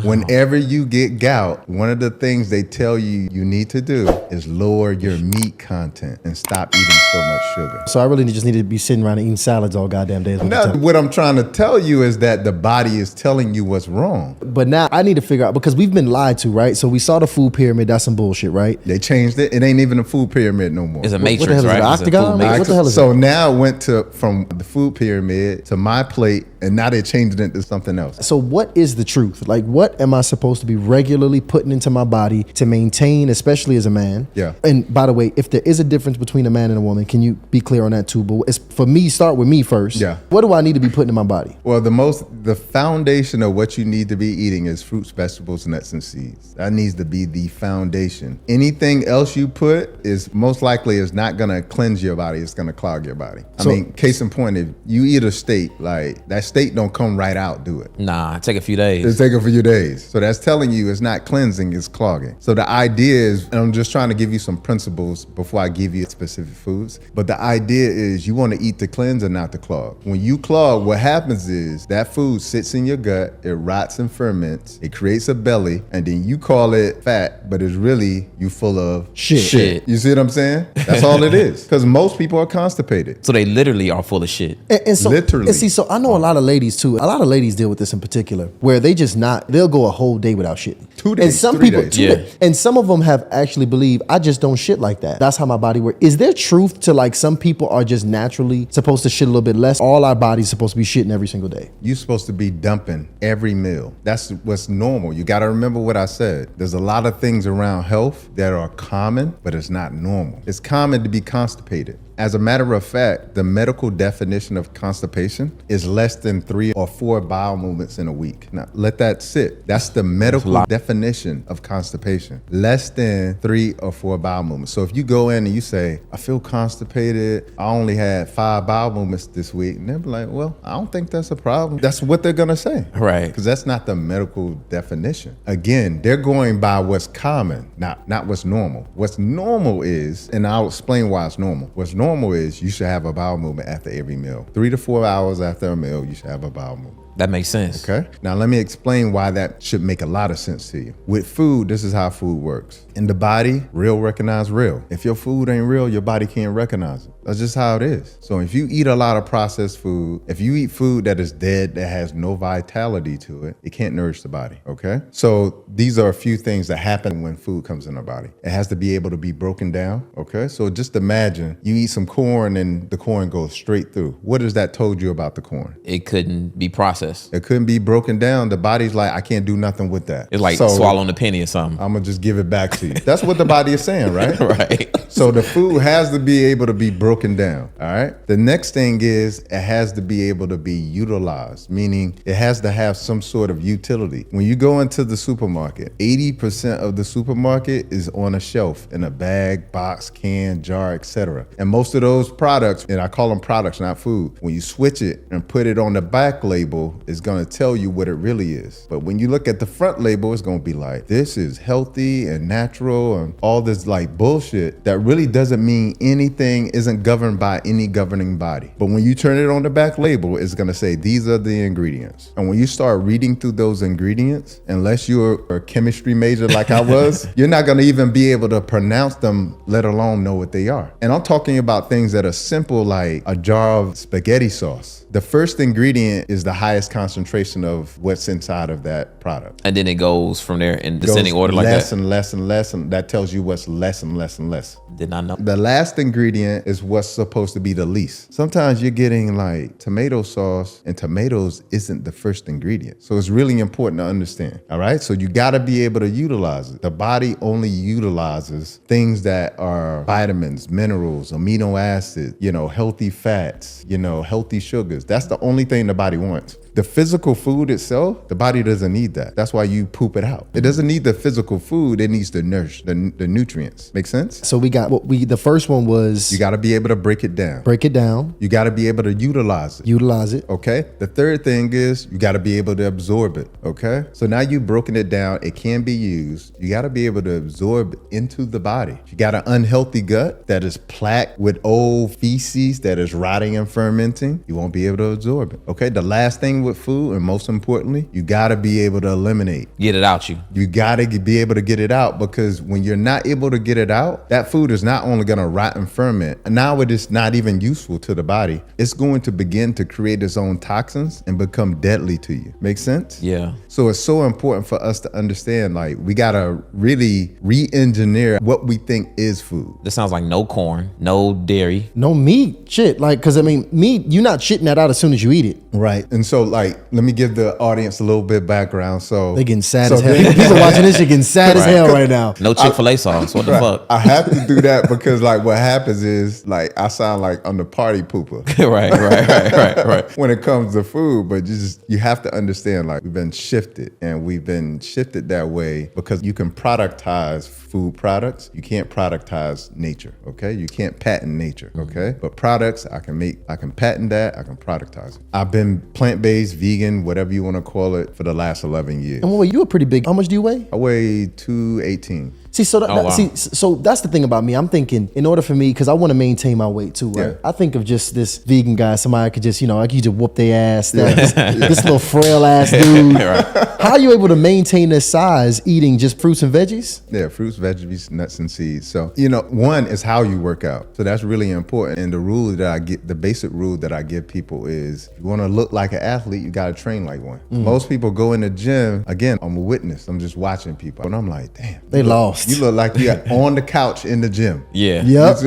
Whenever you get gout, one of the things they tell you need to do is lower your meat content and stop eating so much sugar. So I really just need to be sitting around and eating salads all goddamn day. Now, what I'm trying to tell you is that the body is telling you what's wrong. But now I need to figure out, because we've been lied to, right? So we saw the food pyramid. That's some bullshit, right? They changed it. It ain't even a food pyramid no more. It's a matrix, what the hell right? Is it, an octagon? What the hell is so it? now it went from the food pyramid to my plate, and now they changed it to something else. So what is the truth? Like, what am I supposed to be regularly putting into my body to maintain, especially as a man? Yeah. And by the way, if there is a difference between a man and a woman, can you be clear on that too? But it's, for me, start with me first. Yeah. What do I need to be putting in my body? Well, the foundation of what you need to be eating is fruits, vegetables, nuts, and seeds. That needs to be the foundation. Anything else you put is most likely is not gonna cleanse your body. It's gonna clog your body. I mean, case in point, if you eat a steak, like that steak don't come right out, do it. Nah, take a few days. It's taking a few days. So that's telling you it's not cleansing, it's clogging. So the idea is, and I'm just trying to give you some principles before I give you specific foods, but the idea is you want to eat to cleanse and not to clog. When you clog, what happens is that food sits in your gut, it rots and ferments, it creates a belly, and then you call it fat, but it's really you full of Shit. You see what I'm saying? That's all it is. Because most people are constipated. So they literally are full of shit. And so, Literally. And see, so I know a lot of ladies too. A lot of ladies deal with this in particular, where they'll go a whole day without shitting. 2 days, And some 3 people, days. Yeah. And some of them have actually believed, I just don't shit like that. That's how my body works. Is there truth to, like, some people are just naturally supposed to shit a little bit less? All our bodies supposed to be shitting every single day. You're supposed to be dumping every meal. That's what's normal. You got to remember what I said. There's a lot of things around health that are common, but it's not normal. It's common to be constipated. As a matter of fact, the medical definition of constipation is less than 3 or 4 bowel movements in a week. Now, let that sit. That's the medical definition of constipation. Less than 3 or 4 bowel movements. So if you go in and you say, I feel constipated, I only had 5 bowel movements this week, and they'll be like, well, I don't think that's a problem. That's what they're gonna say. Right. Because that's not the medical definition. Again, they're going by what's common, not what's normal. What's normal is, and I'll explain why it's normal. What's normal is you should have a bowel movement after every meal. 3 to 4 hours after a meal, you should have a bowel movement. That makes sense. Okay. Now let me explain why that should make a lot of sense to you. With food, this is how food works. In the body, real recognize real. If your food ain't real, your body can't recognize it. That's just how it is. So if you eat a lot of processed food, if you eat food that is dead, that has no vitality to it, it can't nourish the body, okay? So these are a few things that happen when food comes in our body. It has to be able to be broken down, okay? So just imagine you eat some corn and the corn goes straight through. What has that told you about the corn? It couldn't be processed. It couldn't be broken down. The body's like, I can't do nothing with that. It's like So swallowing a penny or something. I'm gonna just give it back to you. That's what the body is saying, right? Right. So the food has to be able to be broken down, all right? The next thing is it has to be able to be utilized, meaning it has to have some sort of utility. When you go into the supermarket, 80% of the supermarket is on a shelf in a bag, box, can, jar, etc. And most of those products, and I call them products, not food, when you switch it and put it on the back label, it's gonna tell you what it really is. But when you look at the front label, it's gonna be like, this is healthy and natural and all this like bullshit that really doesn't mean anything, isn't governed by any governing body. But when you turn it on the back label, it's gonna say, these are the ingredients. And when you start reading through those ingredients, unless you're a chemistry major like I was, you're not gonna even be able to pronounce them, let alone know what they are. And I'm talking about things that are simple, like a jar of spaghetti sauce. The first ingredient is the highest concentration of what's inside of that product. And then it goes from there in descending order like less that. and less and less, and that tells you what's less and less and less. Did not know. The last ingredient is what's supposed to be the least. Sometimes you're getting like tomato sauce, and tomatoes isn't the first ingredient. So it's really important to understand, all right? So you gotta be able to utilize it. The body only utilizes things that are vitamins, minerals, amino acids, healthy fats, healthy sugars. That's the only thing the body wants. The physical food itself, the body doesn't need that. That's why you poop it out. It doesn't need the physical food. It needs to nourish the nutrients. Make sense? So we got the first one was You got to be able to break it down. break it down, You got to be able to utilize it. utilize it. Okay. The third thing is you got to be able to absorb it. Okay. So now you've broken it down. It can be used. You got to be able to absorb into the body. If you got an unhealthy gut that is plagued with old feces that is rotting and fermenting, you won't be able to absorb it. Okay. The last thing train with food, and most importantly, you got to be able to eliminate. Get it out you. You got to be able to get it out, because when you're not able to get it out, that food is not only going to rot and ferment, and now it is not even useful to the body. It's going to begin to create its own toxins and become deadly to you. Make sense? Yeah. So it's so important for us to understand, like, we got to really re-engineer what we think is food. This sounds like no corn, no dairy. No meat, shit. Like, cause I mean, meat, you're not shitting that out as soon as you eat it. Right. And so, like, let me give the audience a little bit background. So They getting sad as hell. People watching this shit getting sad as hell right now. No Chick-fil-A sauce. What the fuck? I have to do that because, like, what happens is, like, I sound like I'm the party pooper. right. When it comes to food, but you have to understand, like, we've been shifted, and we've been shifted that way because you can productize food products. You can't productize nature, okay? You can't patent nature, okay? But products, I can patent that, I can productize it. I've been plant-based, vegan, whatever you want to call it, for the last 11 years. And wait, you a pretty big, how much do you weigh? I weigh 218. See, so wow. so that's the thing about me. I'm thinking, in order for me, because I want to maintain my weight too, right? Yeah. I think of just this vegan guy, somebody could just, I could just whoop their ass. This little frail ass dude. How are you able to maintain this size eating just fruits and veggies? Yeah, fruits, veggies, nuts, and seeds. So, one is how you work out. So that's really important. And the basic rule that I give people is, if you want to look like an athlete, you got to train like one. Most people go in the gym, again, I'm a witness. I'm just watching people. And I'm like, damn. They lost. You look like you're on the couch in the gym. Yeah. Yep.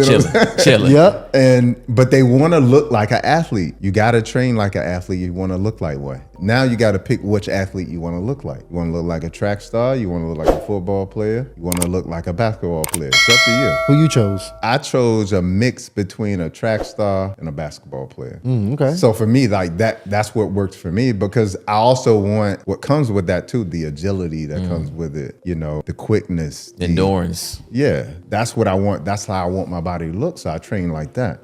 Chilling. Yep. But they want to look like an athlete. You got to train like an athlete. You want to look like one. Now you got to pick which athlete you want to look like. You want to look like a track star? You want to look like a football player? You want to look like a basketball player? It's up to you. Who you chose? I chose a mix between a track star and a basketball player. Okay. So for me, like that's what works for me, because I also want what comes with that too, the agility that comes with it, the quickness. Endurance. Yeah, that's what I want. That's how I want my body to look. So I train like that.